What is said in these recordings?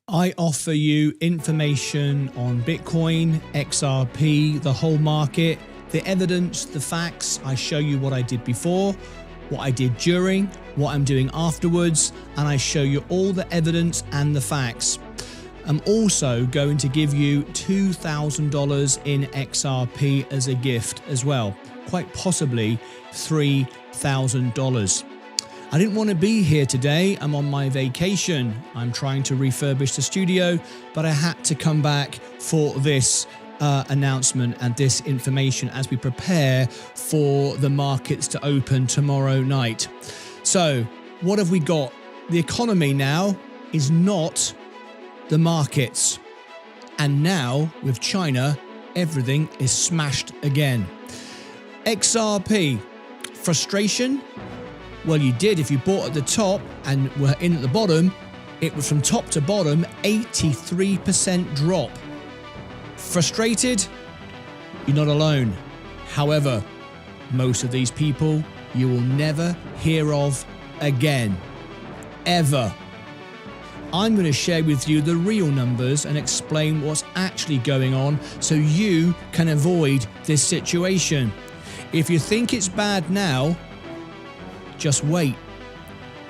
I offer you information on Bitcoin, XRP, the whole market, the evidence, the facts. I show you what I did before, what I did during, what I'm doing afterwards, and I show you all the evidence and the facts. I'm also going to give you $2,000 in XRP as a gift as well, quite possibly $3,000. I didn't want to be here today. I'm on my vacation. I'm trying to refurbish the studio, but I had to come back for this announcement and this information as we prepare for the markets to open tomorrow night. So what have we got? The economy now is not the markets. And now with China, everything is smashed again. XRP, frustration? Well, you did if you bought at the top and were in at the bottom. It was from top to bottom, 83% drop. Frustrated? You're not alone. However, most of these people you will never hear of again. Ever. I'm going to share with you the real numbers and explain what's actually going on so you can avoid this situation. If you think it's bad now, just wait.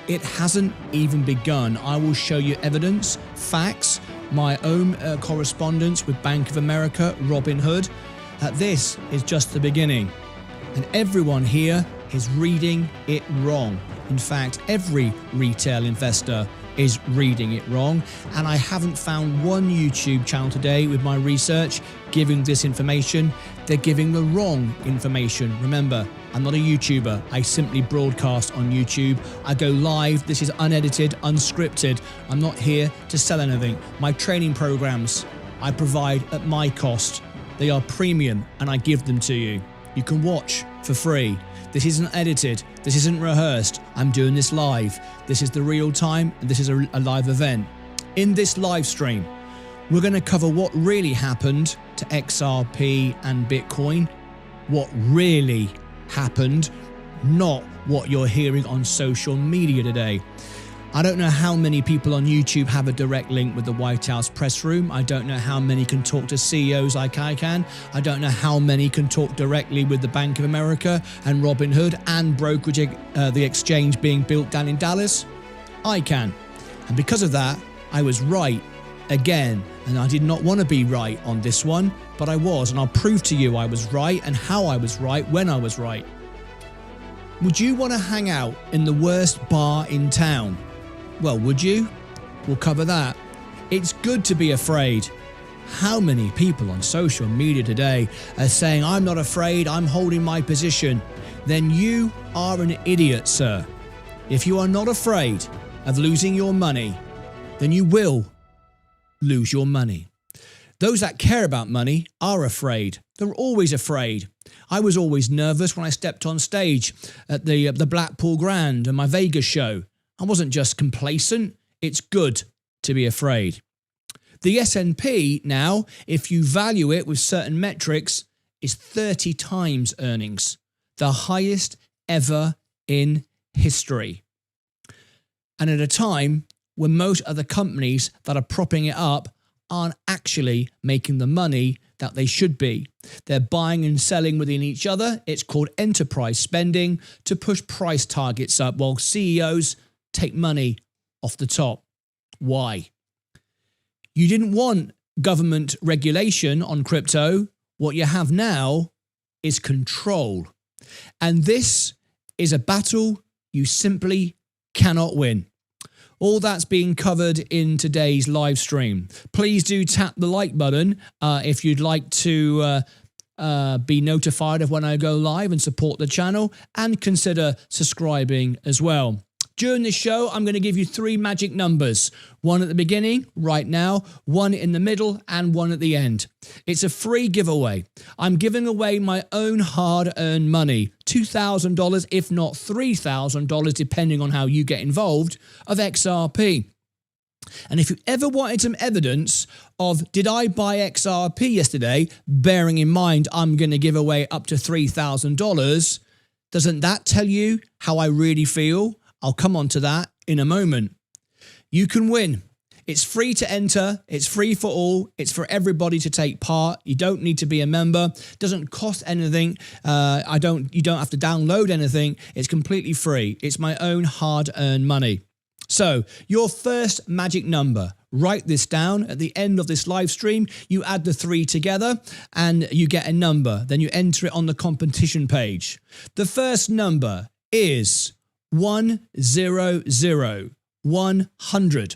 It hasn't even begun. I will show you evidence, facts, my own correspondence with Bank of America, Robinhood, that this is just the beginning. And everyone here is reading it wrong. In fact, every retail investor is reading it wrong, and I haven't found one YouTube channel today with my research giving this information. They're giving the wrong information. Remember, I'm not a YouTuber. I simply broadcast on YouTube. I go live. This is unedited, unscripted. I'm not here to sell anything. My training programs I provide at my cost. They are premium and I give them to you. You can watch for free. This isn't edited. This isn't rehearsed. I'm doing this live. This is the real time, and this is a live event. In this live stream, we're going to cover what really happened to XRP and Bitcoin, what really happened, not what you're hearing on social media today. I don't know how many people on YouTube have a direct link with the White House press room. I don't know how many can talk to CEOs like I can. I don't know how many can talk directly with the Bank of America and Robinhood and brokerage, the exchange being built down in Dallas. I can. And because of that, I was right again. And I did not want to be right on this one, but I was. And I'll prove to you I was right and how I was right when I was right. Would you want to hang out in the worst bar in town? Well, would you? We'll cover that. It's good to be afraid. How many people on social media today are saying, I'm not afraid, I'm holding my position? Then you are an idiot, sir. If you are not afraid of losing your money, then you will lose your money. Those that care about money are afraid. They're always afraid. I was always nervous when I stepped on stage at the Blackpool Grand and my Vegas show. I wasn't just complacent. It's good to be afraid. The S&P now, if you value it with certain metrics, is 30 times earnings, the highest ever in history. And at a time when most other companies that are propping it up aren't actually making the money that they should be. They're buying and selling within each other. It's called enterprise spending to push price targets up while CEOs take money off the top. Why? You didn't want government regulation on crypto. What you have now is control. And this is a battle you simply cannot win. All that's being covered in today's live stream. Please do tap the like button if you'd like to be notified of when I go live and support the channel, and consider subscribing as well. During this show, I'm going to give you 3 magic numbers. One at the beginning, right now, one in the middle, and one at the end. It's a free giveaway. I'm giving away my own hard-earned money, $2,000, if not $3,000, depending on how you get involved, of XRP. And if you ever wanted some evidence of, did I buy XRP yesterday, bearing in mind I'm going to give away up to $3,000, doesn't that tell you how I really feel? I'll come on to that in a moment. You can win. It's free to enter. It's free for all. It's for everybody to take part. You don't need to be a member. It doesn't cost anything. You don't have to download anything. It's completely free. It's my own hard-earned money. So your first magic number, write this down at the end of this live stream. You add the 3 together and you get a number. Then you enter it on the competition page. The first number is 100. 100.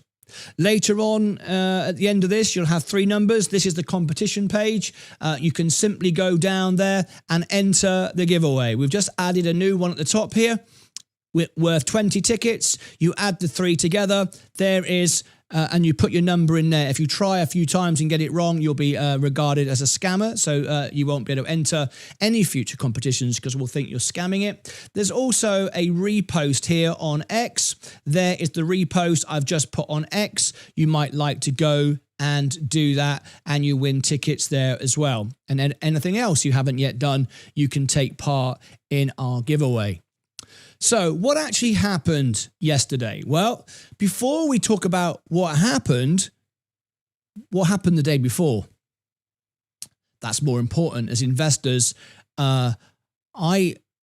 Later on, at the end of this, you'll have 3 numbers. This is the competition page. You can simply go down there and enter the giveaway. We've just added a new one at the top here, worth 20 tickets. You add the 3 together. There is, and you put your number in there. If you try a few times and get it wrong, you'll be regarded as a scammer. So you won't be able to enter any future competitions because we'll think you're scamming it. There's also a repost here on X. There is the repost I've just put on X. You might like to go and do that, and you win tickets there as well. And then anything else you haven't yet done, you can take part in our giveaway. So what actually happened yesterday? Well, before we talk about what happened the day before? That's more important. As investors, I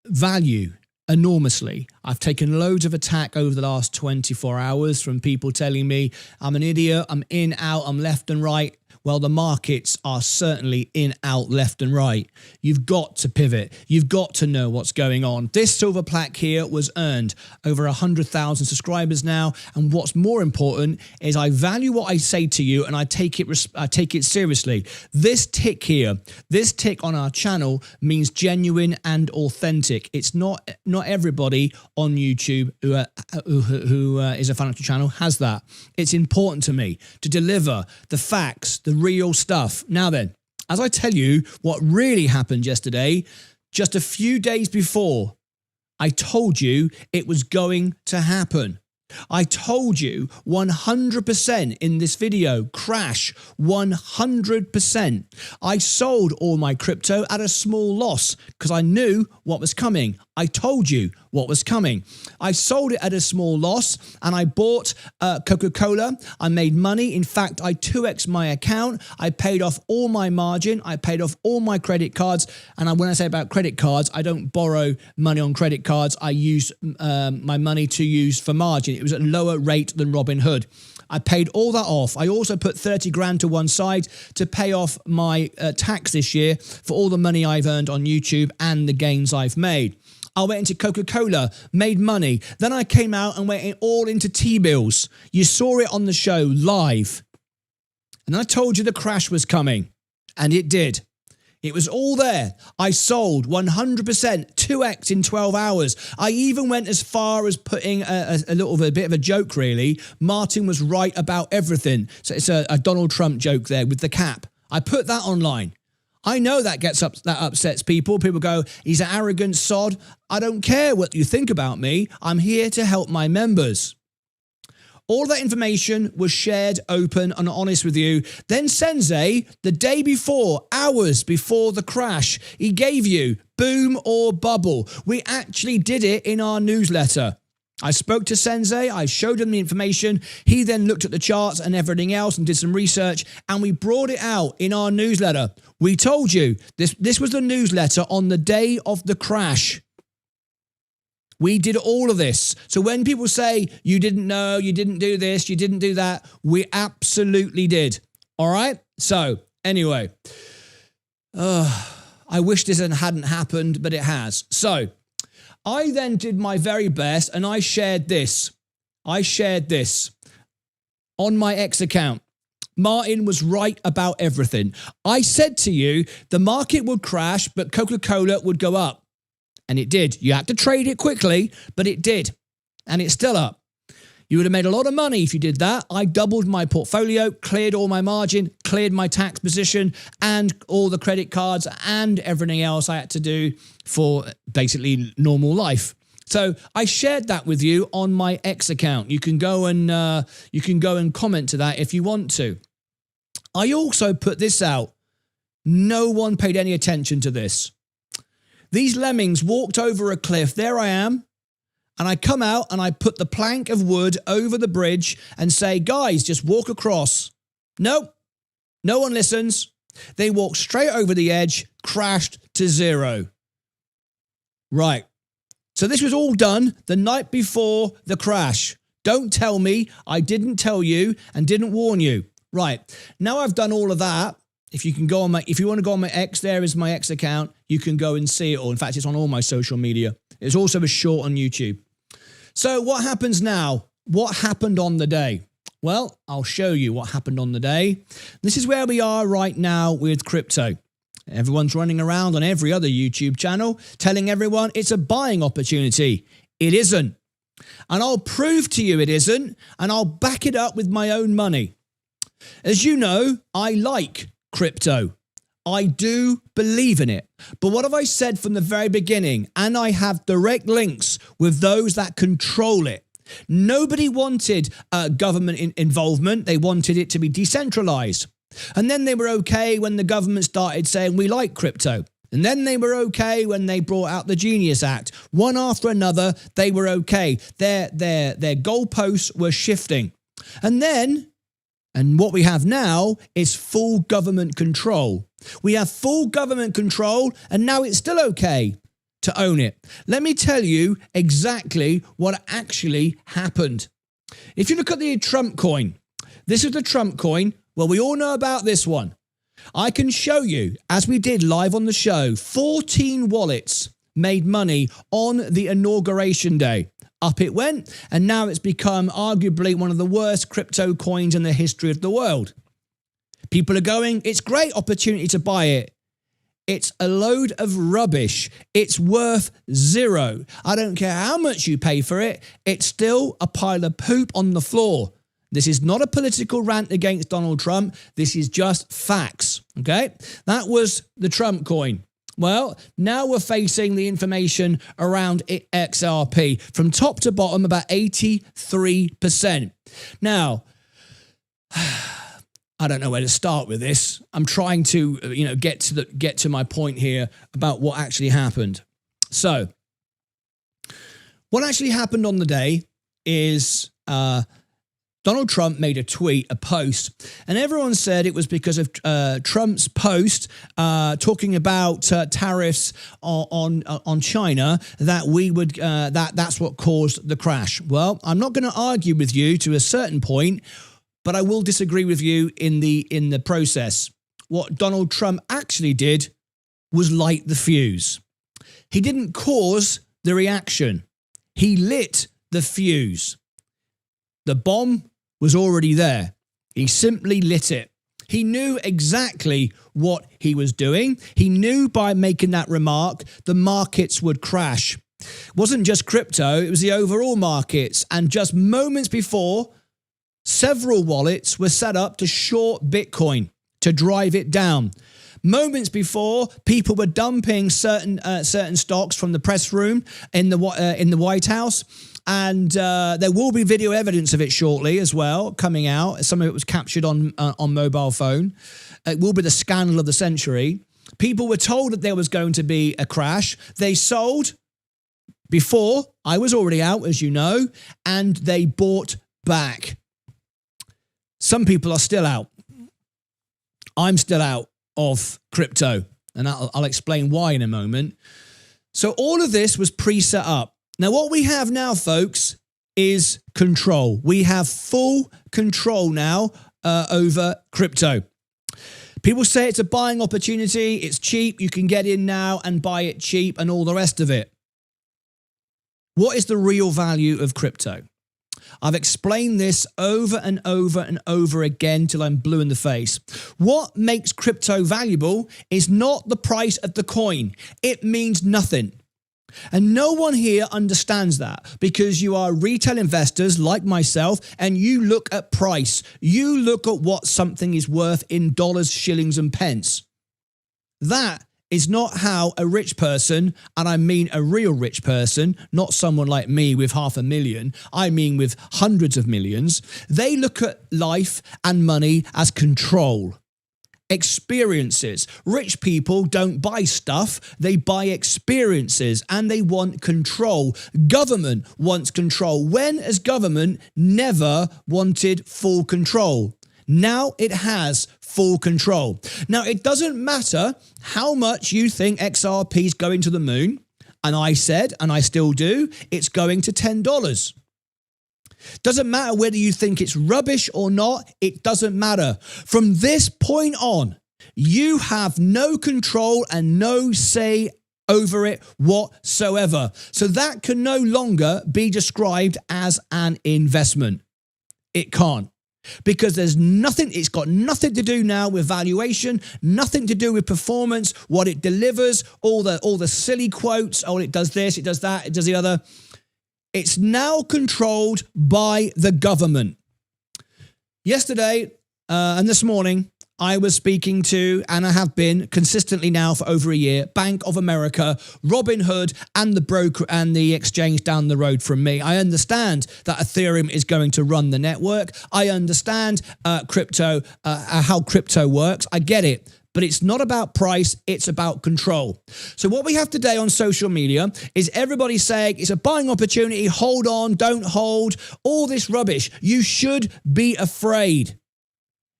value enormously. I've taken loads of attack over the last 24 hours from people telling me I'm an idiot, I'm in, out, I'm left and right. Well, the markets are certainly in, out, left and right. You've got to pivot. You've got to know what's going on. This silver plaque here was earned over 100,000 subscribers now. And what's more important is I value what I say to you and I take it seriously. This tick here, this tick on our channel means genuine and authentic. It's not everybody on YouTube who is a financial channel has that. It's important to me to deliver the facts, the real stuff. Now then, as I tell you what really happened yesterday, just a few days before, I told you it was going to happen. I told you 100% in this video, crash 100%. I sold all my crypto at a small loss because I knew what was coming. I told you what was coming. I sold it at a small loss and I bought Coca-Cola. I made money. In fact, I 2x'd my account. I paid off all my margin. I paid off all my credit cards. And when I say about credit cards, I don't borrow money on credit cards. I use my money to use for margin. It was at a lower rate than Robinhood. I paid all that off. I also put 30 grand to one side to pay off my tax this year for all the money I've earned on YouTube and the gains I've made. I went into Coca-Cola, made money. Then I came out and went all into T-bills. You saw it on the show live. And I told you the crash was coming. And it did. It was all there. I sold 100%, 2x in 12 hours. I even went as far as putting a bit of a joke, really. Martyn was right about everything. So it's a Donald Trump joke there with the cap. I put that online. I know that upsets people. People go, he's an arrogant sod. I don't care what you think about me. I'm here to help my members. All that information was shared, open and honest with you. Then Sensei, the day before, hours before the crash, he gave you boom or bubble. We actually did it in our newsletter. I spoke to Sensei, I showed him the information. He then looked at the charts and everything else and did some research, and we brought it out in our newsletter. We told you this was the newsletter on the day of the crash. We did all of this. So when people say you didn't know, you didn't do this, you didn't do that, we absolutely did. All right? So anyway, I wish this hadn't happened, but it has. So I then did my very best and I shared this. I shared this on my X account. Martyn was right about everything. I said to you, the market would crash, but Coca-Cola would go up. And it did. You had to trade it quickly, but it did. And it's still up. You would have made a lot of money if you did that. I doubled my portfolio, cleared all my margin, cleared my tax position and all the credit cards and everything else I had to do for basically normal life. So I shared that with you on my X account. You can go and comment to that if you want to. I also put this out. No one paid any attention to this. These lemmings walked over a cliff. There I am. and I come out and I put the plank of wood over the bridge and say, guys, just walk across. Nope, no one listens. They walk straight over the edge, crashed to zero. Right. So this was all done the night before the crash. Don't tell me I didn't tell you and didn't warn you. Right. Now I've done all of that. If you can go on if you want to go on my X, there is my X account. You can go and see it all. In fact, it's on all my social media. It's also a short on YouTube. So what happens now? What happened on the day? Well, I'll show you what happened on the day. This is where we are right now with crypto. Everyone's running around on every other YouTube channel telling everyone it's a buying opportunity. It isn't. And I'll prove to you it isn't, and I'll back it up with my own money. As you know, I like crypto. I do believe in it. But what have I said from the very beginning? And I have direct links with those that control it. Nobody wanted government involvement. They wanted it to be decentralized. And then they were okay when the government started saying we like crypto. And then they were okay when they brought out the Genius Act. One after another, they were okay. Their goalposts were shifting. And what we have now is full government control. We have full government control, and now it's still okay to own it. Let me tell you exactly what actually happened. If you look at the Trump coin, this is the Trump coin. Well, we all know about this one. I can show you, as we did live on the show, 14 wallets made money on the inauguration day. Up it went, and now it's become arguably one of the worst crypto coins in the history of the world. People are going, it's a great opportunity to buy it. It's a load of rubbish. It's worth zero. I don't care how much you pay for it. It's still a pile of poop on the floor. This is not a political rant against Donald Trump. This is just facts, okay? That was the Trump coin. Well, now we're facing the information around XRP. From top to bottom, about 83%. Now, I don't know where to start with this. I'm trying to, get to my point here about what actually happened. So, what actually happened on the day is Donald Trump made a tweet, a post, and everyone said it was because of Trump's post talking about tariffs on China that we would that's what caused the crash. Well, I'm not going to argue with you to a certain point, but I will disagree with you in the process. What Donald Trump actually did was light the fuse. He didn't cause the reaction. He lit the fuse. The bomb was already there. He simply lit it. He knew exactly what he was doing. He knew by making that remark, the markets would crash. It wasn't just crypto, it was the overall markets. And just moments before, several wallets were set up to short Bitcoin, to drive it down. Moments before, people were dumping certain stocks from the press room in the White House. And there will be video evidence of it shortly as well, coming out. Some of it was captured on mobile phone. It will be the scandal of the century. People were told that there was going to be a crash. They sold before. I was already out, as you know, and they bought back. Some people are still out. I'm still out of crypto, and I'll explain why in a moment. So all of this was pre-set up. Now, what we have now, folks, is control. We have full control now over crypto. People say it's a buying opportunity. It's cheap. You can get in now and buy it cheap and all the rest of it. What is the real value of crypto? I've explained this over and over and over again till I'm blue in the face. What makes crypto valuable is not the price of the coin. It means nothing. And no one here understands that, because you are retail investors like myself and you look at price. You look at what something is worth in dollars, shillings and pence. That is not how a rich person, and I mean a real rich person, not someone like me with 500,000, I mean with hundreds of millions, they look at life and money as control. experiences. Rich people don't buy stuff, they buy experiences, and they want control. Government wants control. When has government never wanted full control? Now it has full control. Now, it doesn't matter how much you think XRP is going to the moon, and I said, and I still do, it's going to $10. Doesn't matter whether you think it's rubbish or not, it doesn't matter. From this point on, you have no control and no say over it whatsoever. So that can no longer be described as an investment. It can't. Because there's nothing, it's got nothing to do now with valuation, nothing to do with performance, what it delivers, all the silly quotes, oh, it does this, it does that, it does the other. It's now controlled by the government. Yesterday and this morning, I was speaking to, and I have been consistently now for over a year, Bank of America, Robinhood, and the broker and the exchange down the road from me. I understand that Ethereum is going to run the network. I understand crypto, how crypto works. I get it. But it's not about price, it's about control. So what we have today on social media is everybody saying it's a buying opportunity, hold on, don't hold, all this rubbish. You should be afraid.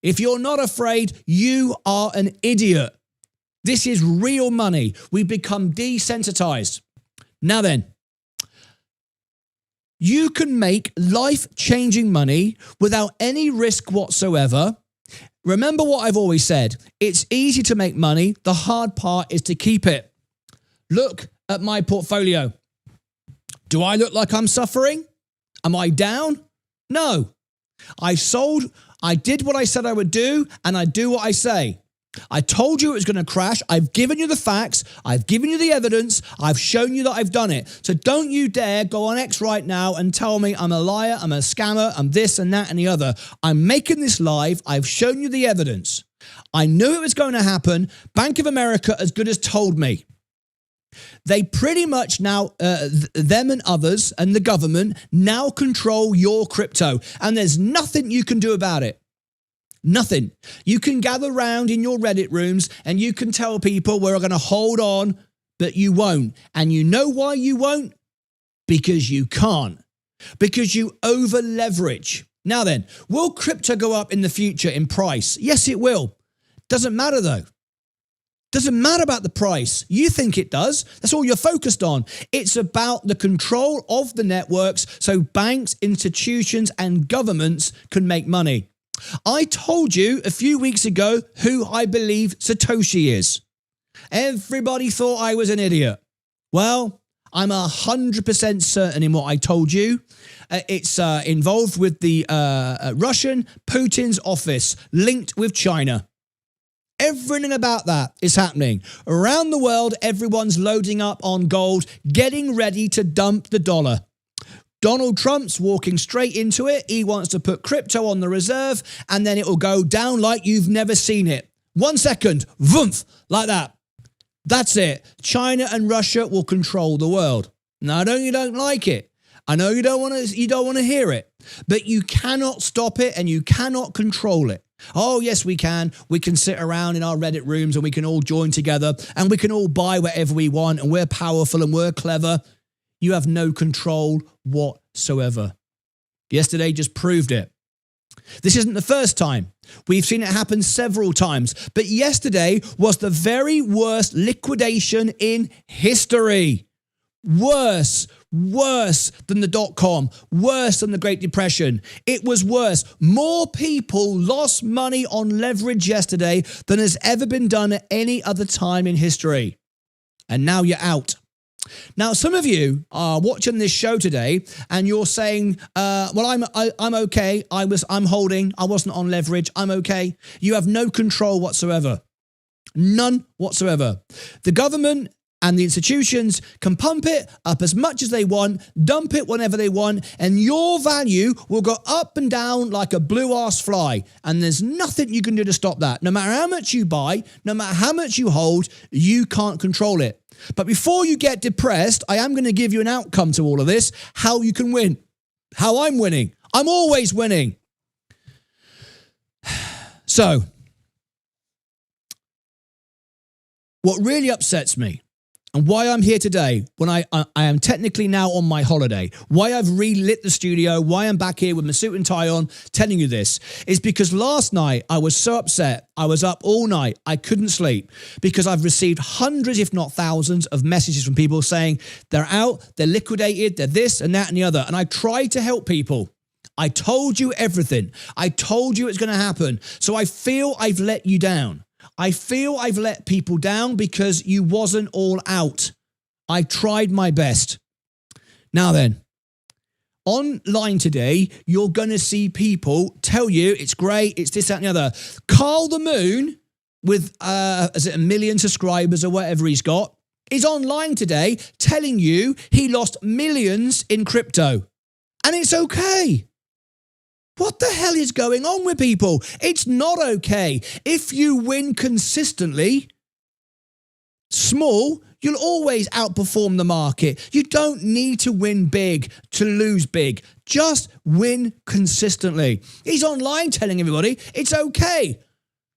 If you're not afraid, you are an idiot. This is real money. We've become desensitized. Now then, you can make life-changing money without any risk whatsoever. Remember what I've always said. It's easy to make money. The hard part is to keep it. Look at my portfolio. Do I look like I'm suffering? Am I down? No. I sold. I did what I said I would do, and I do what I say. I told you it was going to crash. I've given you the facts. I've given you the evidence. I've shown you that I've done it. So don't you dare go on X right now and tell me I'm a liar, I'm a scammer, I'm this and that and the other. I'm making this live. I've shown you the evidence. I knew it was going to happen. Bank of America as good as told me. They pretty much now, them and others and the government now control your crypto. And there's nothing you can do about it. Nothing. You can gather around in your Reddit rooms and you can tell people we're going to hold on, but you won't. And you know why you won't? Because you can't. Because you over leverage. Now then, will crypto go up in the future in price? Yes, it will. Doesn't matter though. Doesn't matter about the price. You think it does. That's all you're focused on. It's about the control of the networks so banks, institutions, and governments can make money. I told you a few weeks ago who I believe Satoshi is. Everybody thought I was an idiot. Well, I'm 100% certain in what I told you. It's involved with the Russian Putin's office linked with China. Everything about that is happening. Around the world, everyone's loading up on gold, getting ready to dump the dollar. Donald Trump's walking straight into it. He wants to put crypto on the reserve, and then it will go down like you've never seen it. 1 second, vroomf, like that. That's it. China and Russia will control the world. Now, I know you don't like it. I know you don't want to hear it, but you cannot stop it and you cannot control it. Oh, yes, we can. We can sit around in our Reddit rooms and we can all join together and we can all buy whatever we want and we're powerful and we're clever. You have no control whatsoever. Yesterday just proved it. This isn't the first time. We've seen it happen several times. But yesterday was the very worst liquidation in history. Worse than the dot-com, worse than the Great Depression. It was worse. More people lost money on leverage yesterday than has ever been done at any other time in history. And now you're out. Now, some of you are watching this show today and you're saying, well, I'm okay. I'm holding. I wasn't on leverage. I'm okay. You have no control whatsoever. None whatsoever. The government and the institutions can pump it up as much as they want, dump it whenever they want, and your value will go up and down like a blue-ass fly. And there's nothing you can do to stop that. No matter how much you buy, no matter how much you hold, you can't control it. But before you get depressed, I am going to give you an outcome to all of this, how you can win, how I'm winning. I'm always winning. So, What really upsets me and why I'm here today when I am technically now on my holiday, why I've relit the studio, why I'm back here with my suit and tie on telling you this is because last night I was so upset. I was up all night. I couldn't sleep because I've received hundreds, if not thousands, of messages from people saying they're out, they're liquidated, they're this and that and the other. And I tried to help people. I told you everything. I told you it's going to happen. So I feel I've let you down. I feel I've let people down because you wasn't all out. I tried my best. Now then, online today, you're going to see people tell you it's great, it's this, that, and the other. Carl the Moon, with, is it 1 million subscribers or whatever he's got, is online today telling you he lost millions in crypto. And it's okay. What the hell is going on with people? It's not okay. If you win consistently, small, you'll always outperform the market. You don't need to win big to lose big. Just win consistently. He's online telling everybody it's okay.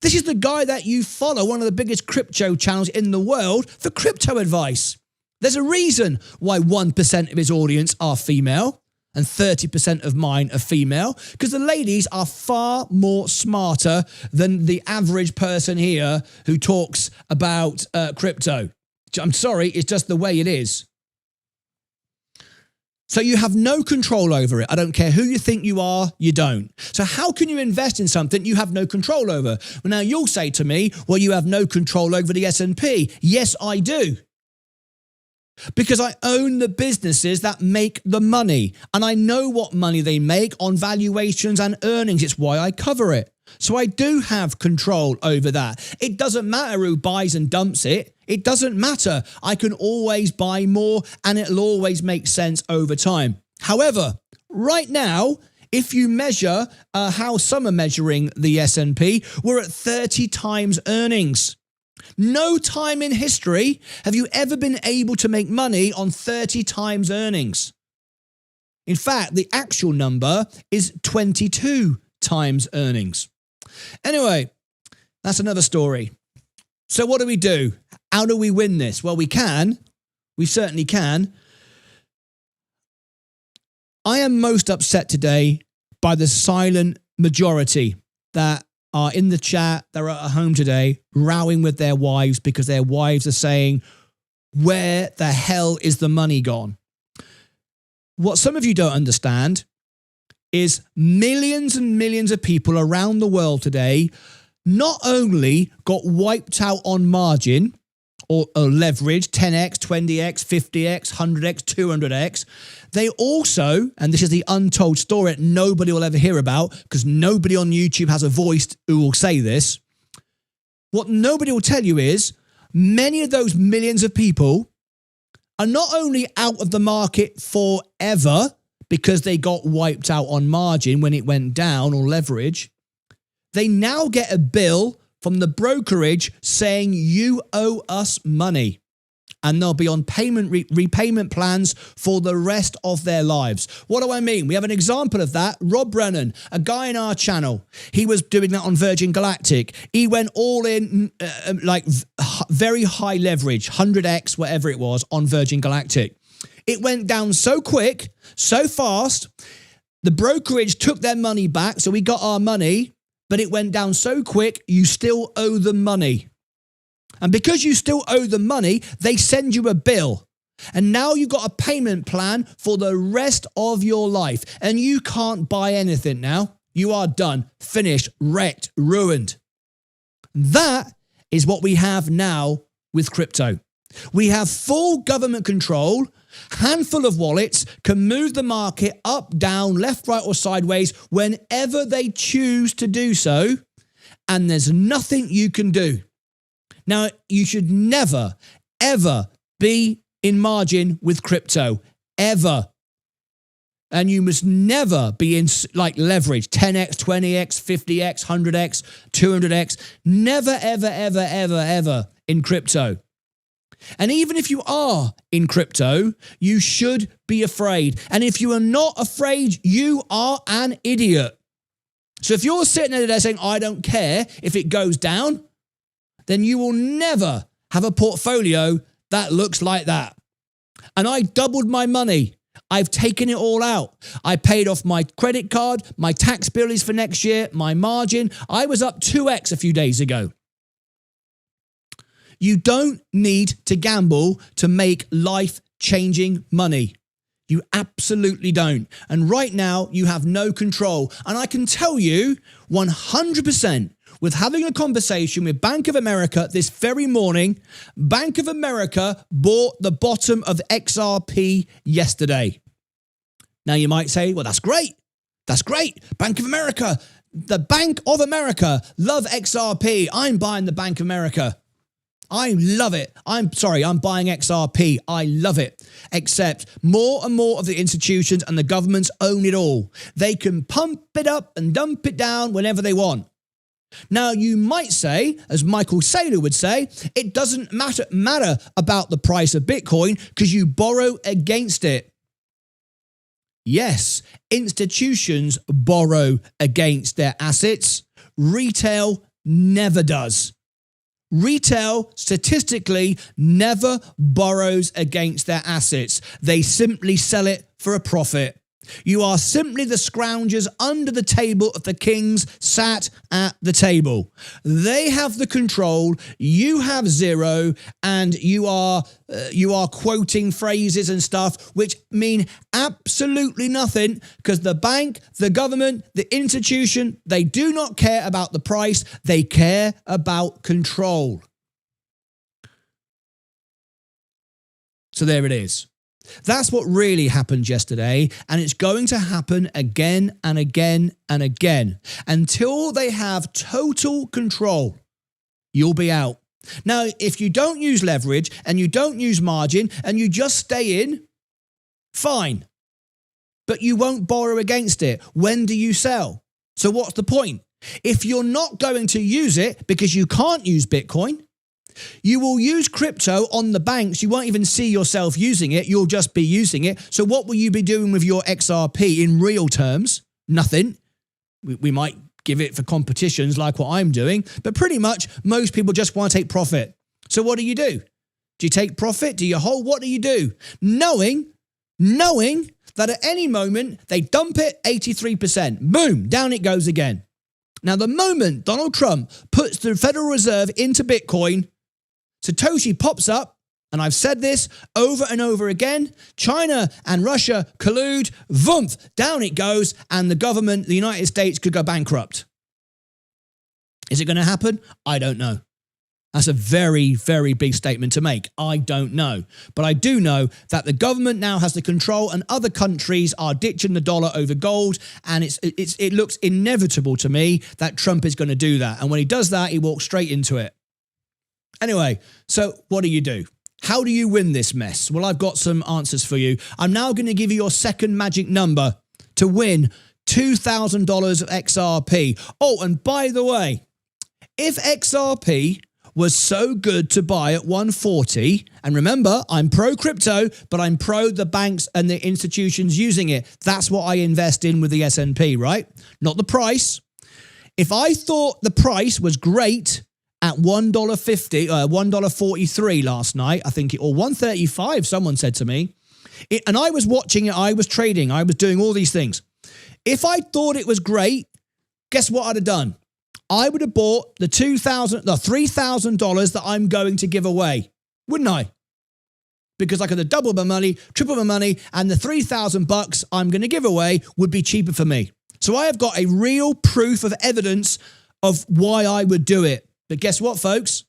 This is the guy that you follow, one of the biggest crypto channels in the world for crypto advice. There's a reason why 1% of his audience are female. And 30% of mine are female, because the ladies are far more smarter than the average person here who talks about crypto. I'm sorry, it's just the way it is. So you have no control over it. I don't care who you think you are, you don't. So how can you invest in something you have no control over? Well, now you'll say to me, well, you have no control over the S&P. Yes, I do. Because I own the businesses that make the money and I know what money they make on valuations and earnings. It's why I cover it. So I do have control over that. It doesn't matter who buys and dumps it. It doesn't matter. I can always buy more and it'll always make sense over time. However, right now, if you measure how some are measuring the S&P, we're at 30 times earnings. No time in history have you ever been able to make money on 30 times earnings. In fact, the actual number is 22 times earnings. Anyway, that's another story. So what do? How do we win this? Well, we can. We certainly can. I am most upset today by the silent majority that are in the chat, they're at home today, rowing with their wives because their wives are saying, where the hell is the money gone? What some of you don't understand is millions and millions of people around the world today not only got wiped out on margin or leverage, 10x, 20x, 50x, 100x, 200x. They also, and this is the untold story that nobody will ever hear about because nobody on YouTube has a voice who will say this. What nobody will tell you is many of those millions of people are not only out of the market forever because they got wiped out on margin when it went down or leverage, they now get a bill from the brokerage saying you owe us money. And they'll be on repayment plans for the rest of their lives. What do I mean? We have an example of that. Rob Brennan, a guy in our channel. He was doing that on Virgin Galactic. He went all in, like very high leverage, 100x, whatever it was, on Virgin Galactic. It went down so quick, so fast. The brokerage took their money back, so we got our money, but it went down so quick, you still owe them money. And because you still owe them money, they send you a bill. And now you've got a payment plan for the rest of your life. And you can't buy anything now. You are done, finished, wrecked, ruined. That is what we have now with crypto. We have full government control. Handful of wallets can move the market up, down, left, right, or sideways whenever they choose to do so. And there's nothing you can do. Now, you should never, ever be in margin with crypto, ever. And you must never be in like leverage, 10x, 20x, 50x, 100x, 200x. Never, ever, ever, ever, ever in crypto. And even if you are in crypto, you should be afraid. And if you are not afraid, you are an idiot. So if you're sitting there saying, I don't care if it goes down, then you will never, have a portfolio that looks like that. And I doubled my money. I've taken it all out. I paid off my credit card. My tax bill is for next year. My margin. I was up 2x a few days ago. You don't need to gamble to make life-changing money. You absolutely don't. And right now, you have no control. And I can tell you 100% with having a conversation with Bank of America this very morning, Bank of America bought the bottom of XRP yesterday. Now you might say, well, that's great. That's great. Bank of America, the Bank of America, love XRP. I'm buying the Bank of America. I love it. I'm buying XRP. I love it. Except more and more of the institutions and the governments own it all. They can pump it up and dump it down whenever they want. Now, you might say, as Michael Saylor would say, it doesn't matter about the price of Bitcoin because you borrow against it. Yes, institutions borrow against their assets. Retail never does. Retail, statistically, never borrows against their assets. They simply sell it for a profit. You are simply the scroungers under the table of the kings sat at the table. They have the control, you have zero, and you are quoting phrases and stuff which mean absolutely nothing because the bank, the government, the institution, they do not care about the price, they care about control. So there it is. That's what really happened yesterday, and it's going to happen again and again and again. Until they have total control, you'll be out. Now, if you don't use leverage and you don't use margin and you just stay in, fine. But you won't borrow against it. When do you sell? So what's the point? If you're not going to use it because you can't use Bitcoin, you will use crypto on the banks. You won't even see yourself using it. You'll just be using it. So what will you be doing with your XRP in real terms? Nothing. We might give it for competitions like what I'm doing, but pretty much most people just want to take profit. So what do? Do you take profit? Do you hold? What do you do? Knowing that at any moment they dump it 83%. Boom, down it goes again. Now, the moment Donald Trump puts the Federal Reserve into Bitcoin, Satoshi pops up, and I've said this over and over again, China and Russia collude, voomp, down it goes, and the government, the United States, could go bankrupt. Is it going to happen? I don't know. That's a very, very big statement to make. I don't know. But I do know that the government now has the control and other countries are ditching the dollar over gold, and it looks inevitable to me that Trump is going to do that. And when he does that, he walks straight into it. Anyway, so what do you do? How do you win this mess? Well, I've got some answers for you. I'm now going to give you your second magic number to win $2,000 of XRP. Oh, and by the way, if XRP was so good to buy at 140, and remember, I'm pro crypto, but I'm pro the banks and the institutions using it. That's what I invest in with the S&P, right? Not the price. If I thought the price was great at $1.50, $1.43 last night, I think, or $1.35, someone said to me, and I was watching it, I was trading, I was doing all these things. If I thought it was great, guess what I'd have done? I would have bought the $3,000 that I'm going to give away, wouldn't I? Because I could have doubled my money, tripled my money, and the $3,000 I'm going to give away would be cheaper for me. So I have got a real proof of evidence of why I would do it. But guess what, folks?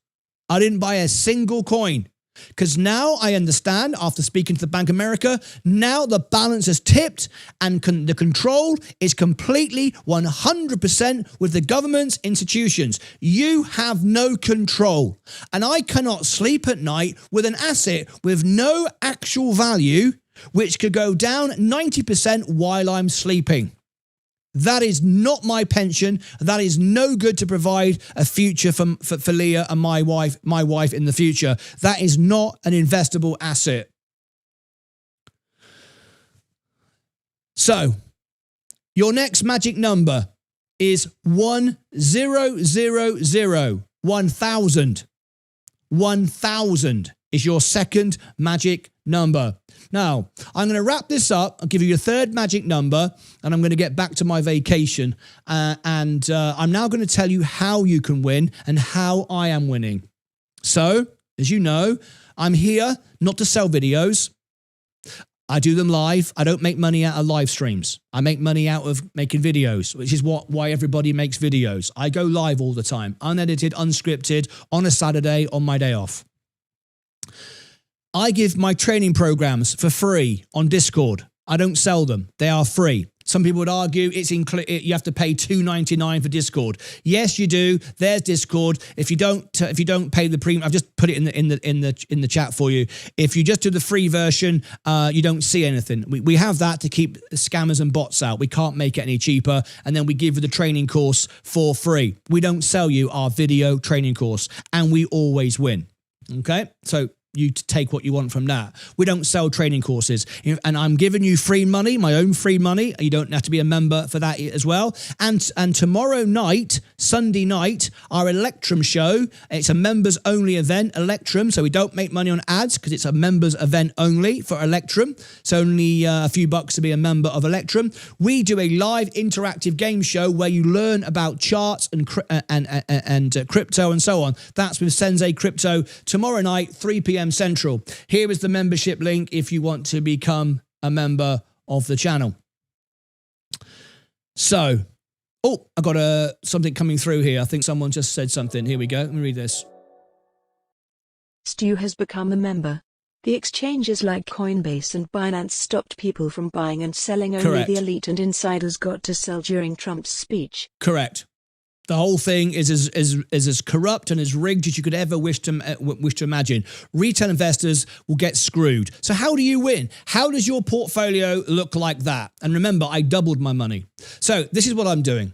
I didn't buy a single coin. Because now I understand, after speaking to the Bank of America, now the balance has tipped and the control is completely 100% with the government's institutions. You have no control. And I cannot sleep at night with an asset with no actual value, which could go down 90% while I'm sleeping. That is not my pension. That is no good to provide a future for Leah and my wife in the future. That is not an investable asset. So, your next magic number is 1000. 1000 is your second magic number. Now, I'm going to wrap this up. I'll give you your third magic number, and I'm going to get back to my vacation. I'm now going to tell you how you can win and how I am winning. So, as you know, I'm here not to sell videos. I do them live. I don't make money out of live streams. I make money out of making videos, which is why everybody makes videos. I go live all the time, unedited, unscripted, on a Saturday, on my day off. I give my training programs for free on Discord. I don't sell them. They are free. Some people would argue you have to pay $2.99 for Discord. Yes, you do. There's Discord. If you don't pay the premium, I've just put it in the chat for you. If you just do the free version, you don't see anything. We have that to keep scammers and bots out. We can't make it any cheaper, and then we give you the training course for free. We don't sell you our video training course, and we always win. Okay, so you take what you want from that. We don't sell training courses, and I'm giving you free money, my own free money. You don't have to be a member for that as well. And tomorrow night, Sunday night, our Electrum show. It's a members only event, Electrum. So we don't make money on ads because it's a members event only for Electrum. It's only a few bucks to be a member of Electrum. We do a live interactive game show where you learn about charts and crypto and so on. That's with Sensei Crypto tomorrow night, 3 p.m. Central. Here is the membership link if you want to become a member of the channel. So, I got something coming through here. I think someone just said something. Here we go. Let me read this. Stu has become a member. The exchanges like Coinbase and Binance stopped people from buying and selling. Only Correct. The elite and insiders got to sell during Trump's speech. Correct. The whole thing is as corrupt and as rigged as you could ever wish to imagine. Retail investors will get screwed. So how do you win? How does your portfolio look like that? And remember, I doubled my money. So this is what I'm doing.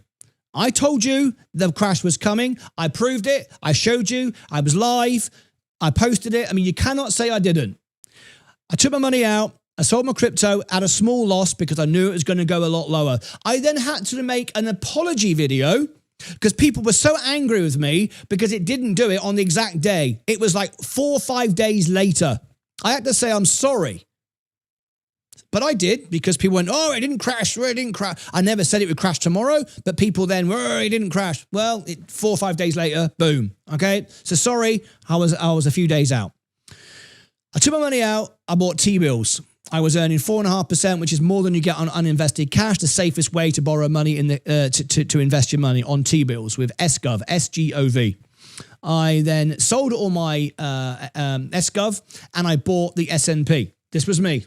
I told you the crash was coming. I proved it. I showed you. I was live. I posted it. I mean, you cannot say I didn't. I took my money out. I sold my crypto at a small loss because I knew it was going to go a lot lower. I then had to make an apology video because people were so angry with me because it didn't do it on the exact day. It was like 4 or 5 days later. I had to say I'm sorry. But I did because people went, oh, it didn't crash. It didn't crash. I never said it would crash tomorrow, but people then, oh, it didn't crash. Well, 4 or 5 days later, boom. Okay, so sorry, I was a few days out. I took my money out. I bought T-bills. I was earning 4.5%, which is more than you get on uninvested cash. The safest way to borrow money in the to invest your money on T-bills with SGOV, SGOV. I then sold all my SGOV and I bought the S&P. This was me.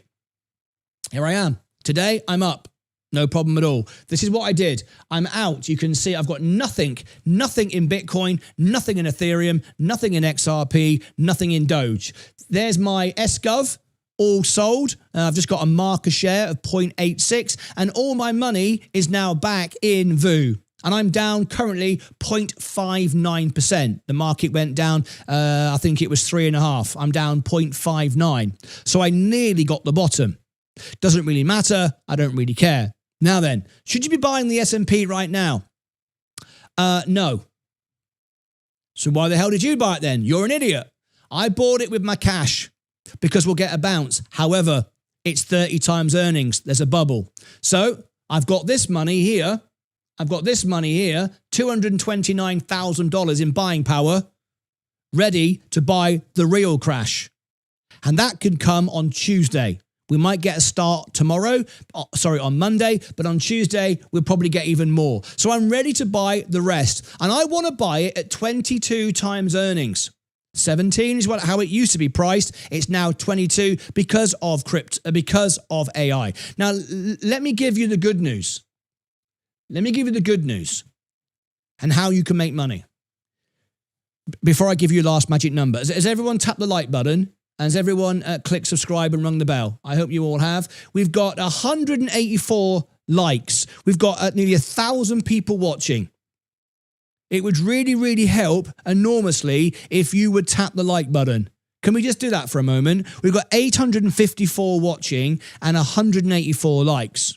Here I am. Today I'm up. No problem at all. This is what I did. I'm out. You can see I've got nothing in Bitcoin, nothing in Ethereum, nothing in XRP, nothing in Doge. There's my SGOV. All sold. I've just got a market share of 0.86 and all my money is now back in VU. And I'm down currently 0.59%. The market went down, I think it was 3.5. I'm down 0.59. So I nearly got the bottom. Doesn't really matter. I don't really care. Now then, should you be buying the S&P right now? No. So why the hell did you buy it then? You're an idiot. I bought it with my cash. Because we'll get a bounce. However, it's 30 times earnings. There's a bubble. So I've got this money here. $229,000 in buying power, ready to buy the real crash. And that could come on Tuesday. We might get a start tomorrow, on Monday, but on Tuesday, we'll probably get even more. So I'm ready to buy the rest. And I want to buy it at 22 times earnings. 17 is how it used to be priced. It's now 22 because of because of AI. Now, let me give you the good news. Let me give you the good news and how you can make money. Before I give you your last magic number, has everyone tapped the like button? And has everyone clicked subscribe and rung the bell? I hope you all have. We've got 184 likes. We've got nearly 1,000 people watching. It would really, really help enormously if you would tap the like button. Can we just do that for a moment? We've got 854 watching and 184 likes.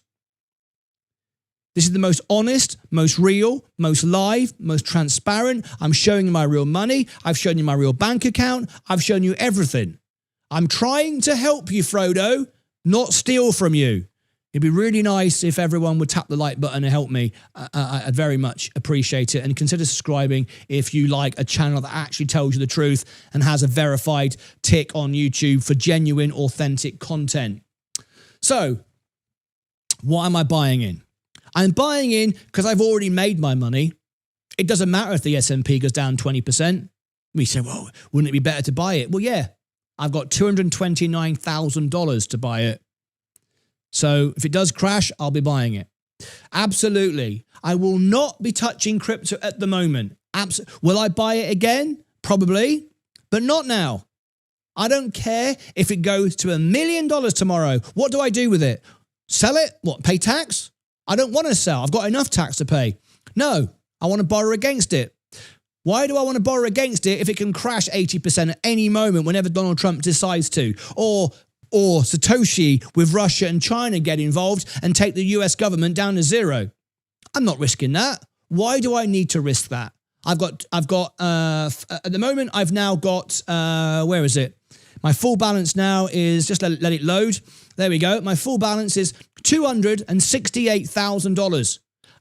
This is the most honest, most real, most live, most transparent. I'm showing you my real money. I've shown you my real bank account. I've shown you everything. I'm trying to help you, Frodo, not steal from you. It'd be really nice if everyone would tap the like button and help me. I'd very much appreciate it. And consider subscribing if you like a channel that actually tells you the truth and has a verified tick on YouTube for genuine, authentic content. So, what am I buying in? I'm buying in because I've already made my money. It doesn't matter if the S&P goes down 20%. We say, well, wouldn't it be better to buy it? Well, yeah, I've got $229,000 to buy it. So if it does crash, I'll be buying it. Absolutely. I will not be touching crypto at the moment. Will I buy it again? Probably, but not now. I don't care if it goes to $1 million tomorrow. What do I do with it? Sell it? What, pay tax? I don't want to sell. I've got enough tax to pay. No, I want to borrow against it. Why do I want to borrow against it if it can crash 80% at any moment whenever Donald Trump decides to? Or Satoshi with Russia and China get involved and take the US government down to zero. I'm not risking that. Why do I need to risk that? At the moment, I've now got, where is it? My full balance now is, just let it load. There we go. My full balance is $268,000.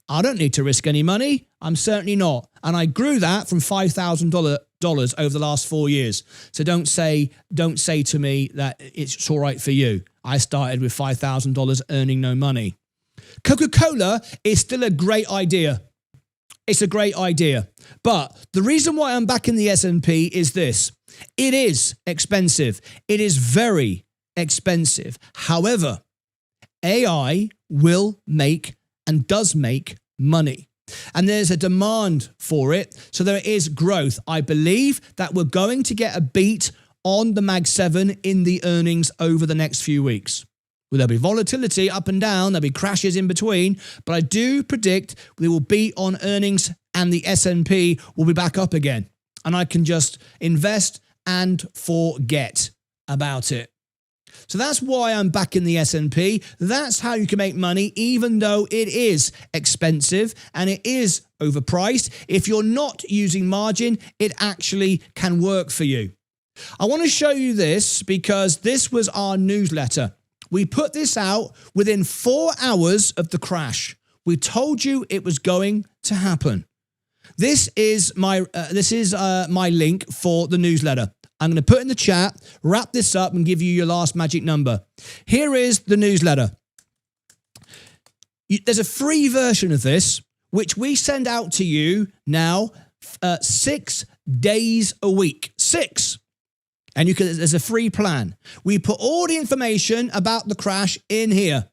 I don't need to risk any money. I'm certainly not. And I grew that from $5,000 over the last 4 years. So don't say to me that it's all right for you. I started with $5,000 earning no money. Coca-Cola is still a great idea. It's a great idea. But the reason why I'm back in the S&P is this. It is expensive. It is very expensive. However, AI will make and does make money. And there's a demand for it. So there is growth. I believe that we're going to get a beat on the Mag 7 in the earnings over the next few weeks. Well, there'll be volatility up and down. There'll be crashes in between. But I do predict we will beat on earnings and the S&P will be back up again. And I can just invest and forget about it. So that's why I'm back in the S&P. That's how you can make money, even though it is expensive and it is overpriced. If you're not using margin, it actually can work for you. I want to show you this because this was our newsletter. We put this out within 4 hours of the crash. We told you it was going to happen. This is my link for the newsletter. I'm going to put in the chat, wrap this up and give you your last magic number. Here is the newsletter. There's a free version of this, which we send out to you now 6 days a week. 6. And there's a free plan. We put all the information about the crash in here.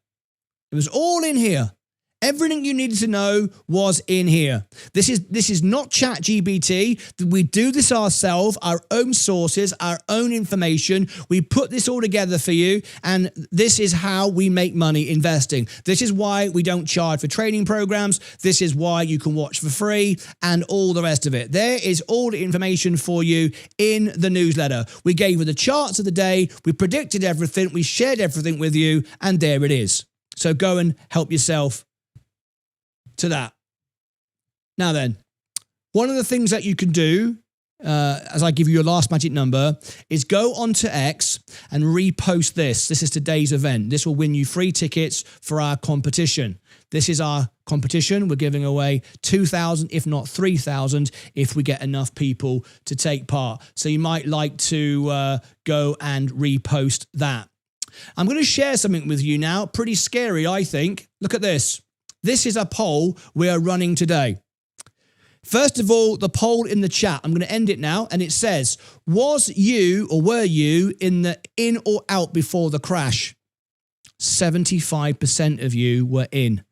It was all in here. Everything you needed to know was in here. This is not ChatGPT. We do this ourselves, our own sources, our own information. We put this all together for you, and this is how we make money investing. This is why we don't charge for training programs. This is why you can watch for free and all the rest of it. There is all the information for you in the newsletter. We gave you the charts of the day. We predicted everything. We shared everything with you, and there it is. So go and help yourself to that. Now then, one of the things that you can do, as I give you your last magic number, is go onto X and repost this. This is today's event. This will win you free tickets for our competition. This is our competition. We're giving away 2,000, if not 3,000, if we get enough people to take part. So you might like to go and repost that. I'm going to share something with you now. Pretty scary, I think. Look at this. This is a poll we are running today. First of all, the poll in the chat. I'm going to end it now. And it says, were you in or out before the crash? 75% of you were in.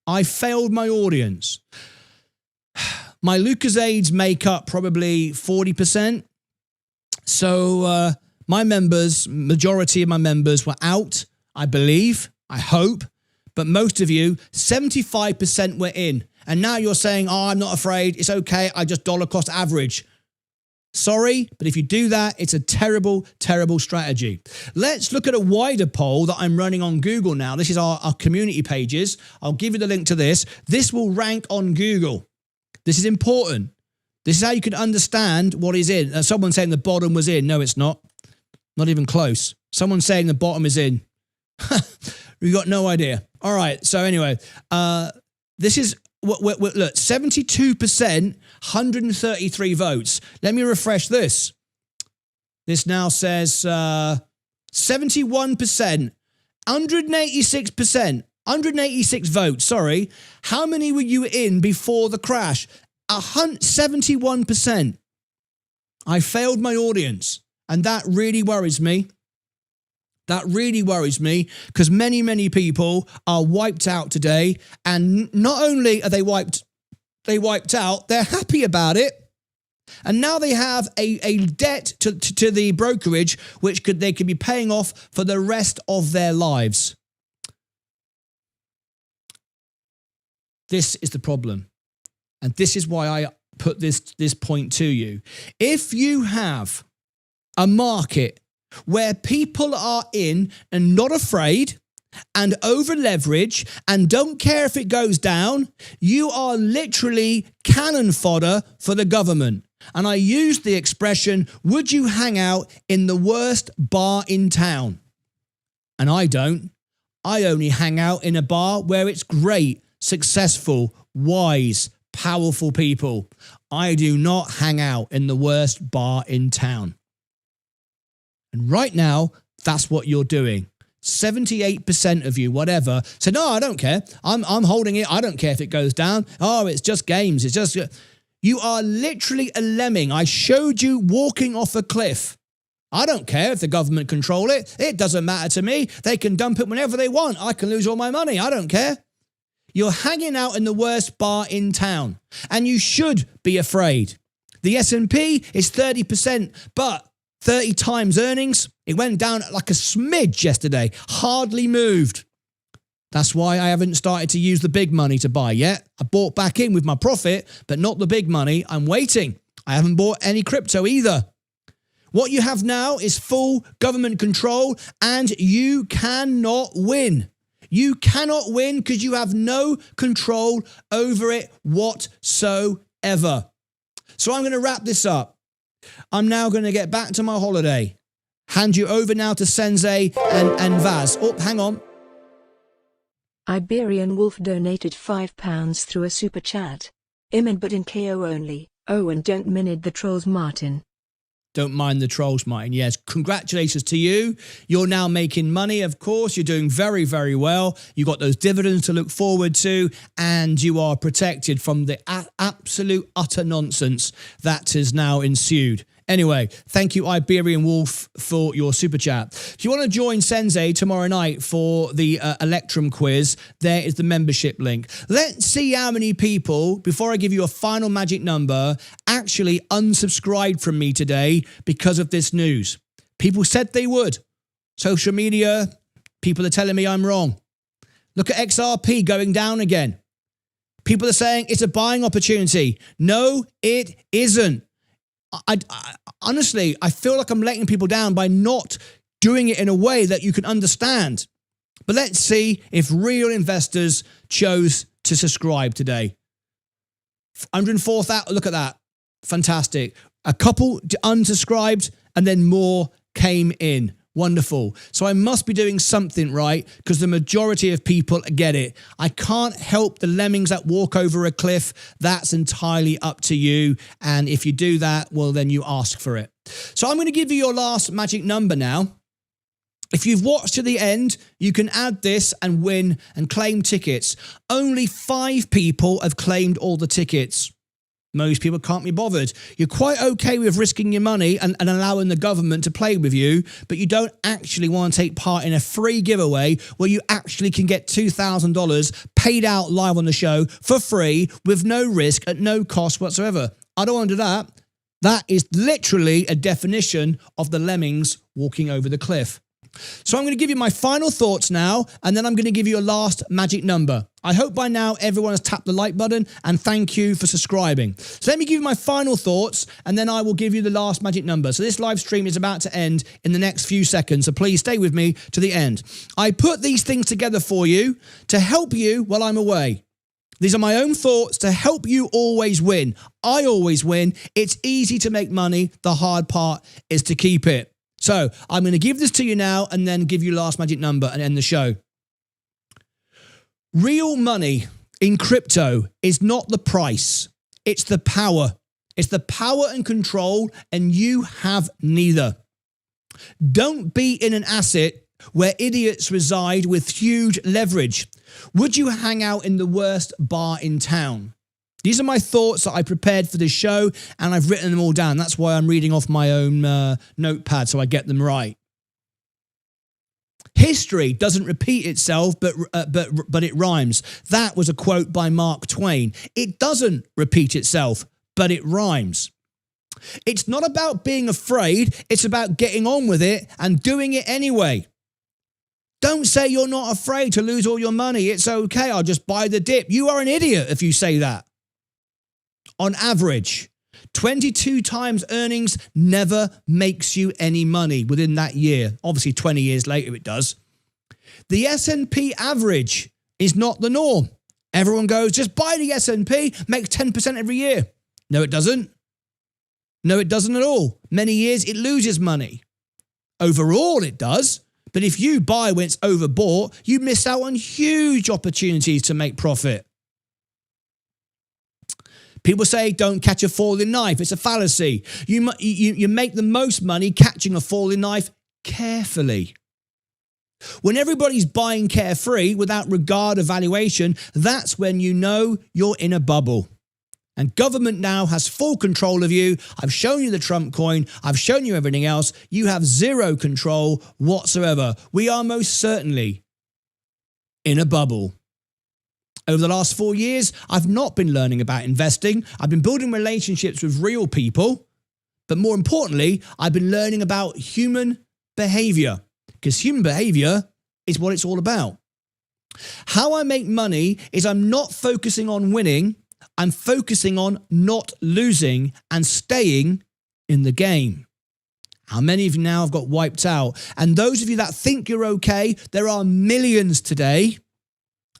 I failed my audience. My Lucasades make up probably 40%. So my members, majority of my members were out, I believe, I hope. But most of you, 75% were in. And now you're saying, oh, I'm not afraid. It's okay. I just dollar cost average. Sorry, but if you do that, it's a terrible, terrible strategy. Let's look at a wider poll that I'm running on Google now. This is our community pages. I'll give you the link to this. This will rank on Google. This is important. This is how you can understand what is in. Someone saying the bottom was in. No, it's not. Not even close. Someone saying the bottom is in. We've got no idea. All right. So anyway, this is... Look, 72%, 133 votes. Let me refresh this. This now says 71%, 186%, 186 votes, sorry. How many were you in before the crash? 71%. I failed my audience, and that really worries me. That really worries me because many, many people are wiped out today. And not only are they wiped out, they're happy about it. And now they have a debt to the brokerage, which they could be paying off for the rest of their lives. This is the problem. And this is why I put this point to you. If you have a market where people are in and not afraid and over leverage and don't care if it goes down, you are literally cannon fodder for the government. And I use the expression, would you hang out in the worst bar in town? And I don't. I only hang out in a bar where it's great, successful, wise, powerful people. I do not hang out in the worst bar in town. And right now, that's what you're doing. 78% of you, whatever, said, no, I don't care. I'm holding it. I don't care if it goes down. Oh, it's just games. It's just... You are literally a lemming. I showed you walking off a cliff. I don't care if the government control it. It doesn't matter to me. They can dump it whenever they want. I can lose all my money. I don't care. You're hanging out in the worst bar in town. And you should be afraid. The S&P is 30%, but 30 times earnings. It went down like a smidge yesterday. Hardly moved. That's why I haven't started to use the big money to buy yet. I bought back in with my profit, but not the big money. I'm waiting. I haven't bought any crypto either. What you have now is full government control, and you cannot win. You cannot win because you have no control over it whatsoever. So I'm going to wrap this up. I'm now going to get back to my holiday. Hand you over now to Sensei and Vaz. Oh, hang on. Iberian Wolf donated £5 through a super chat. Imid but in KO only. Oh, and don't minid the trolls, Martyn. Don't mind the trolls, Martyn. Yes, congratulations to you. You're now making money, of course. You're doing very, very well. You've got those dividends to look forward to, and you are protected from the absolute utter nonsense that has now ensued. Anyway, thank you, Iberian Wolf, for your super chat. If you want to join Sensei tomorrow night for the Electrum quiz, there is the membership link. Let's see how many people, before I give you a final magic number, actually unsubscribed from me today because of this news. People said they would. Social media, people are telling me I'm wrong. Look at XRP going down again. People are saying it's a buying opportunity. No, it isn't. I honestly, I feel like I'm letting people down by not doing it in a way that you can understand. But let's see if real investors chose to subscribe today. 104,000, look at that. Fantastic. A couple unsubscribed and then more came in. Wonderful. So I must be doing something right because the majority of people get it. I can't help the lemmings that walk over a cliff. That's entirely up to you. And if you do that, well, then you ask for it. So I'm going to give you your last magic number now. If you've watched to the end, you can add this and win and claim tickets. Only 5 people have claimed all the tickets. Most people can't be bothered. You're quite okay with risking your money and allowing the government to play with you, but you don't actually want to take part in a free giveaway where you actually can get $2,000 paid out live on the show for free with no risk at no cost whatsoever. I don't want to do that. That is literally a definition of the lemmings walking over the cliff. So I'm going to give you my final thoughts now, and then I'm going to give you a last magic number. I hope by now everyone has tapped the like button, and thank you for subscribing. So let me give you my final thoughts, and then I will give you the last magic number. So this live stream is about to end in the next few seconds, so please stay with me to the end. I put these things together for you to help you while I'm away. These are my own thoughts to help you always win. I always win. It's easy to make money. The hard part is to keep it. So I'm going to give this to you now and then give you last magic number and end the show. Real money in crypto is not the price. It's the power. It's the power and control, and you have neither. Don't be in an asset where idiots reside with huge leverage. Would you hang out in the worst bar in town? These are my thoughts that I prepared for this show, and I've written them all down. That's why I'm reading off my own notepad so I get them right. History doesn't repeat itself, but it rhymes. That was a quote by Mark Twain. It doesn't repeat itself, but it rhymes. It's not about being afraid. It's about getting on with it and doing it anyway. Don't say you're not afraid to lose all your money. It's okay. I'll just buy the dip. You are an idiot if you say that. On average, 22 times earnings never makes you any money within that year. Obviously, 20 years later, it does. The S&P average is not the norm. Everyone goes, just buy the S&P, makes 10% every year. No, it doesn't. No, it doesn't at all. Many years, it loses money. Overall, it does. But if you buy when it's overbought, you miss out on huge opportunities to make profit. People say don't catch a falling knife. It's a fallacy. You make the most money catching a falling knife carefully. When everybody's buying carefree without regard of valuation, that's when you know you're in a bubble. And government now has full control of you. I've shown you the Trump coin. I've shown you everything else. You have zero control whatsoever. We are most certainly in a bubble. Over the last 4 years, I've not been learning about investing. I've been building relationships with real people. But more importantly, I've been learning about human behavior, because human behavior is what it's all about. How I make money is I'm not focusing on winning. I'm focusing on not losing and staying in the game. How many of you now have got wiped out? And those of you that think you're okay, there are millions today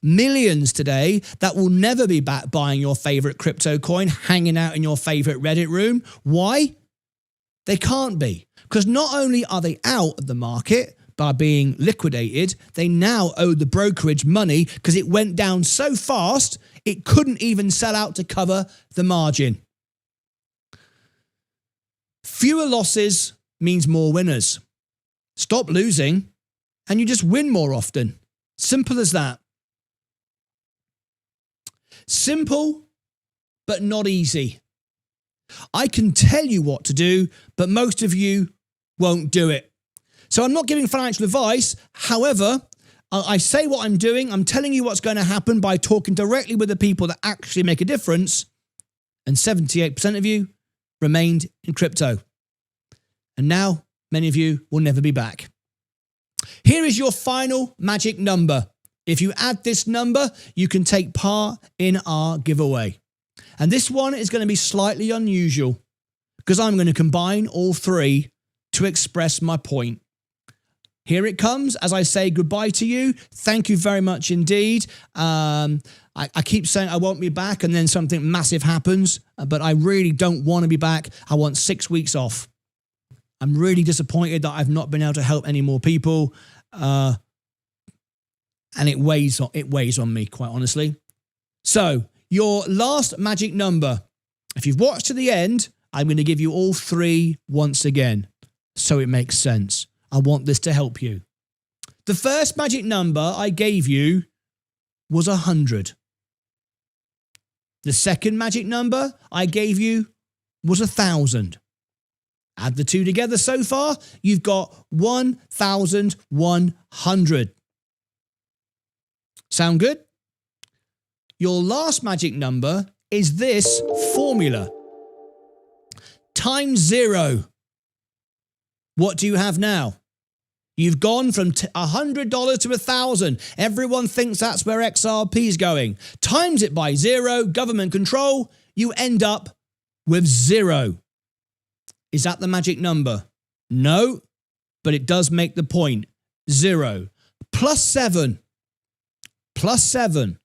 that will never be back buying your favorite crypto coin, hanging out in your favorite Reddit room. Why? They can't be. Because not only are they out of the market by being liquidated, they now owe the brokerage money because it went down so fast, it couldn't even sell out to cover the margin. Fewer losses means more winners. Stop losing and you just win more often. Simple as that. Simple, but not easy. I can tell you what to do, but most of you won't do it. So I'm not giving financial advice. However, I say what I'm doing. I'm telling you what's going to happen by talking directly with the people that actually make a difference. And 78% of you remained in crypto. And now many of you will never be back. Here is your final magic number. If you add this number, you can take part in our giveaway. And this one is going to be slightly unusual because I'm going to combine all three to express my point. Here it comes as I say goodbye to you. Thank you very much indeed. I keep saying I won't be back and then something massive happens, but I really don't want to be back. I want 6 weeks off. I'm really disappointed that I've not been able to help any more people. And it weighs on me, quite honestly. So, your last magic number. If you've watched to the end, I'm going to give you all three once again, so it makes sense. I want this to help you. The first magic number I gave you was 100. The second magic number I gave you was 1,000. Add the two together so far, you've got 1,100. Sound good? Your last magic number is this formula. Times 0. What do you have now? You've gone from $100 to $1,000. Everyone thinks that's where XRP is going. Times it by 0, government control, you end up with 0. Is that the magic number? No, but it does make the point. 0. Plus 7. Plus 7.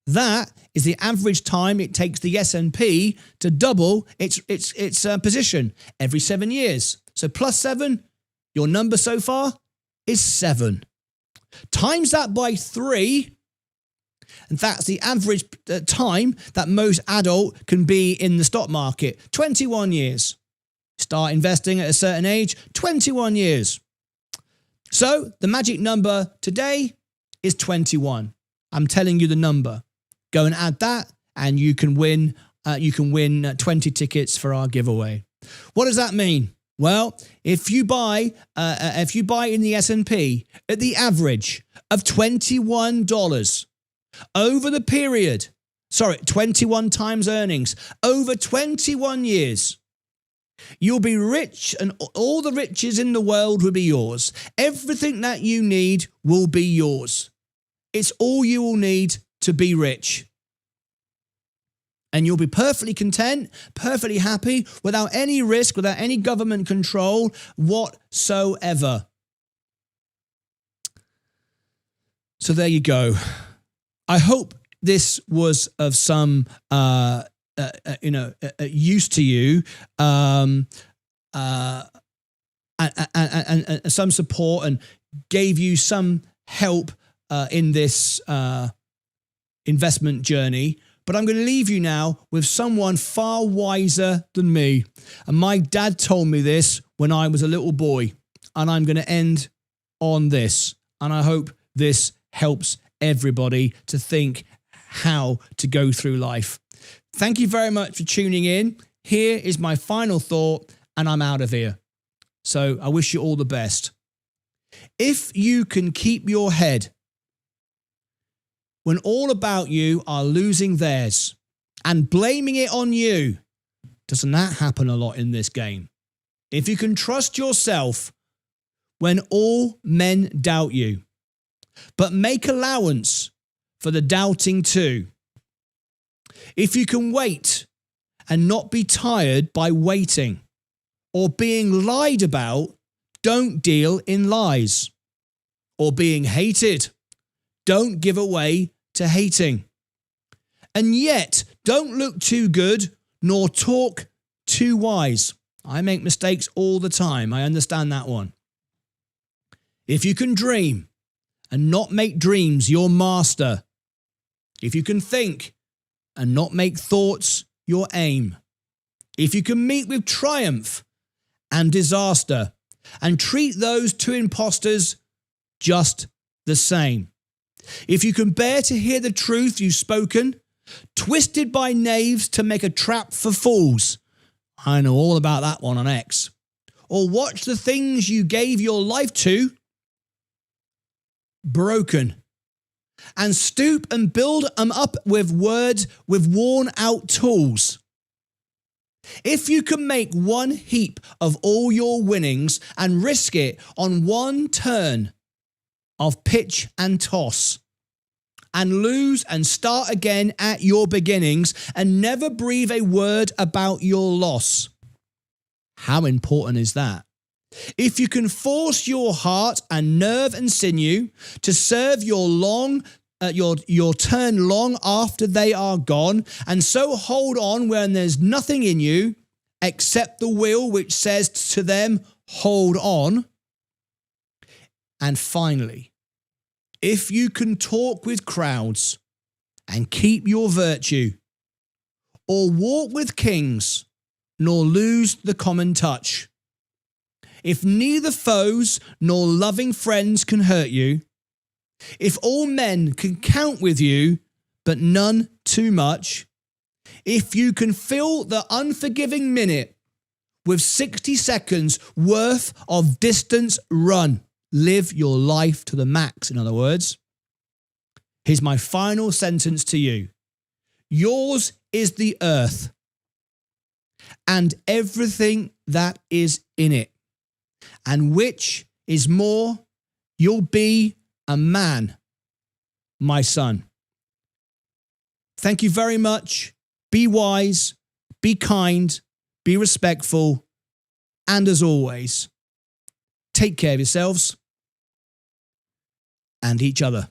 That is the average time it takes the S&P to double its position every 7 years. So plus 7, your number so far is 7. Times that by 3, and that's the average time that most adult can be in the stock market, 21 years. Start investing at a certain age, 21 years. So the magic number today is 21. I'm telling you the number. Go and add that, and you can win. 20 tickets for our giveaway. What does that mean? Well, if you buy in the S&P at the average of $21 over the period, 21 times earnings over 21 years, you'll be rich, and all the riches in the world will be yours. Everything that you need will be yours. It's all you will need to be rich. And you'll be perfectly content, perfectly happy, without any risk, without any government control whatsoever. So there you go. I hope this was of some use to you, and some support, and gave you some help in this investment journey. But I'm going to leave you now with someone far wiser than me. And my dad told me this when I was a little boy. And I'm going to end on this. And I hope this helps everybody to think how to go through life. Thank you very much for tuning in. Here is my final thought, and I'm out of here. So I wish you all the best. If you can keep your head when all about you are losing theirs and blaming it on you, doesn't that happen a lot in this game? If you can trust yourself when all men doubt you, but make allowance for the doubting too. If you can wait and not be tired by waiting or being lied about, don't deal in lies. Or being hated, don't give away to hating. And yet, don't look too good nor talk too wise. I make mistakes all the time. I understand that one. If you can dream and not make dreams your master. If you can think and not make thoughts your aim. If you can meet with triumph and disaster and treat those two impostors just the same. If you can bear to hear the truth you've spoken, twisted by knaves to make a trap for fools. I know all about that one on X. Or watch the things you gave your life to broken, and stoop and build them up with words with worn out tools. If you can make one heap of all your winnings and risk it on one turn of pitch and toss, and lose and start again at your beginnings and never breathe a word about your loss. How important is that? If you can force your heart and nerve and sinew to serve your turn long after they are gone, and so hold on when there's nothing in you except the will which says to them, hold on. And finally, if you can talk with crowds and keep your virtue, or walk with kings, nor lose the common touch, if neither foes nor loving friends can hurt you, if all men can count with you, but none too much, if you can fill the unforgiving minute with 60 seconds worth of distance run, live your life to the max, in other words. Here's my final sentence to you. Yours is the earth and everything that is in it, and which is more You'll be a man, my son. Thank you very much. Be wise, be kind, be respectful, and as always, take care of yourselves and each other.